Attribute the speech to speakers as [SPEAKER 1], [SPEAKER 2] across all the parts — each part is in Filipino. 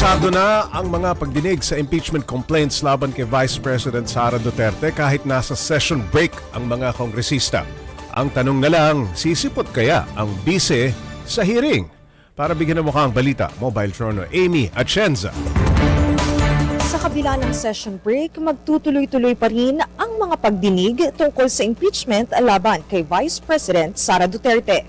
[SPEAKER 1] Pasado na ang mga pagdinig sa impeachment complaints laban kay Vice President Sara Duterte kahit nasa session break ang mga kongresista. Ang tanong na lang, sisipot kaya ang bise sa hearing? Para bigyan ng mukha ang balita, Mobile Trono, Amy Atienza.
[SPEAKER 2] Sa kabila ng session break, magtutuloy-tuloy pa rin ang mga pagdinig tungkol sa impeachment laban kay Vice President Sara Duterte.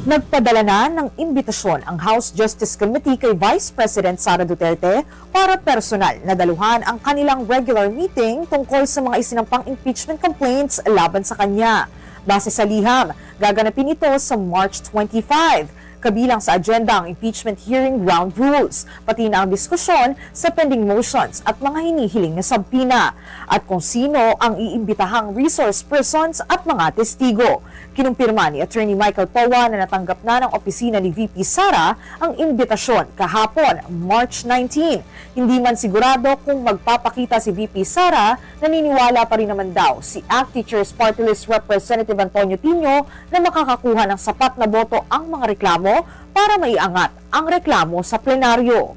[SPEAKER 2] Nagpadala na ng imbitasyon ang House Justice Committee kay Vice President Sara Duterte para personal na daluhan ang kanilang regular meeting tungkol sa mga isinampang impeachment complaints laban sa kanya. Base sa liham, gaganapin ito sa March 25. Kabilang sa agenda ang impeachment hearing ground rules, pati na ang diskusyon sa pending motions at mga hinihiling na sabpina, at kung sino ang iimbitahang resource persons at mga testigo. Kinumpirma ni Attorney Michael Powa na natanggap na ng opisina ni VP Sara ang imbitasyon kahapon, March 19. Hindi man sigurado kung magpapakita si VP Sara, naniniwala pa rin naman daw si ACT Teachers Party List Representative Antonio Tino na makakakuha ng sapat na boto ang mga reklamo para maiangat ang reklamo sa plenaryo.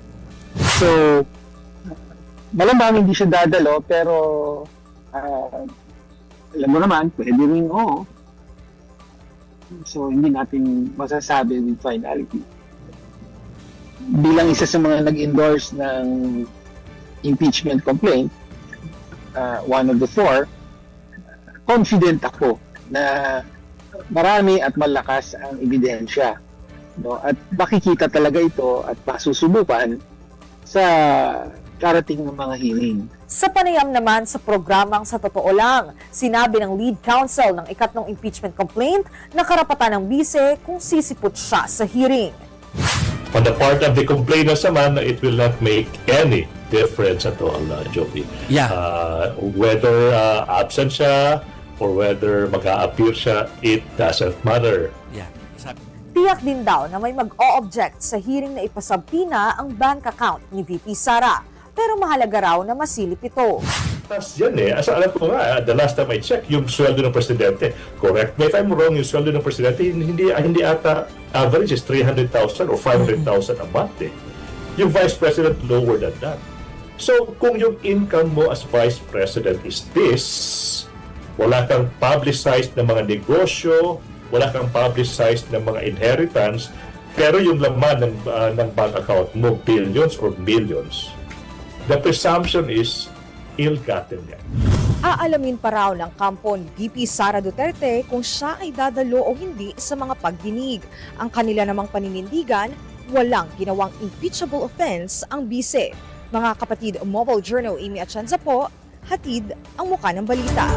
[SPEAKER 3] So, malamang hindi siya dadalo, pero alam mo naman, pwede rin oo. So, hindi natin masasabi with finality. Bilang isa sa mga nag-endorse ng impeachment complaint, one of the four, confident ako na marami at malakas ang ebidensya. No? At makikita talaga ito at pasusubukan sa karating ng mga hearing.
[SPEAKER 2] Sa panayam naman sa programang Sa Totoo Lang, sinabi ng lead counsel ng ikatlong impeachment complaint na karapatan ng bise kung sisipot siya sa hearing.
[SPEAKER 4] On the part of the complainants naman, it will not make any difference at all, Jovi.
[SPEAKER 5] Yeah.
[SPEAKER 4] Whether absent siya or whether mag-a-appear siya, it doesn't matter.
[SPEAKER 5] Yeah.
[SPEAKER 2] Tiyak din daw na may mag-o-object sa hearing na ipasabpina ang bank account ni VP Sara. Pero mahalaga raw na masilip ito.
[SPEAKER 4] Tapos yan as alam ko nga, the last time I checked, yung sweldo ng presidente, correct me if I'm wrong, yung sweldo ng presidente, hindi ata average is 300,000 or 500,000 a month Yung vice president lower than that. So kung yung income mo as vice president is this, wala kang publicized na mga negosyo, wala kang publicized na mga inheritance, pero yung laman ng bank account mo, billions or millions, the presumption is ill-gotten yan.
[SPEAKER 2] Aalamin pa raw ng kampo ni VP Sara Duterte kung siya ay dadalo o hindi sa mga pagdinig. Ang kanila namang paninindigan, walang ginawang impeachable offense ang bise. Mga kapatid, Mobile Journal, Amy Atienza po, hatid ang muka ng balita.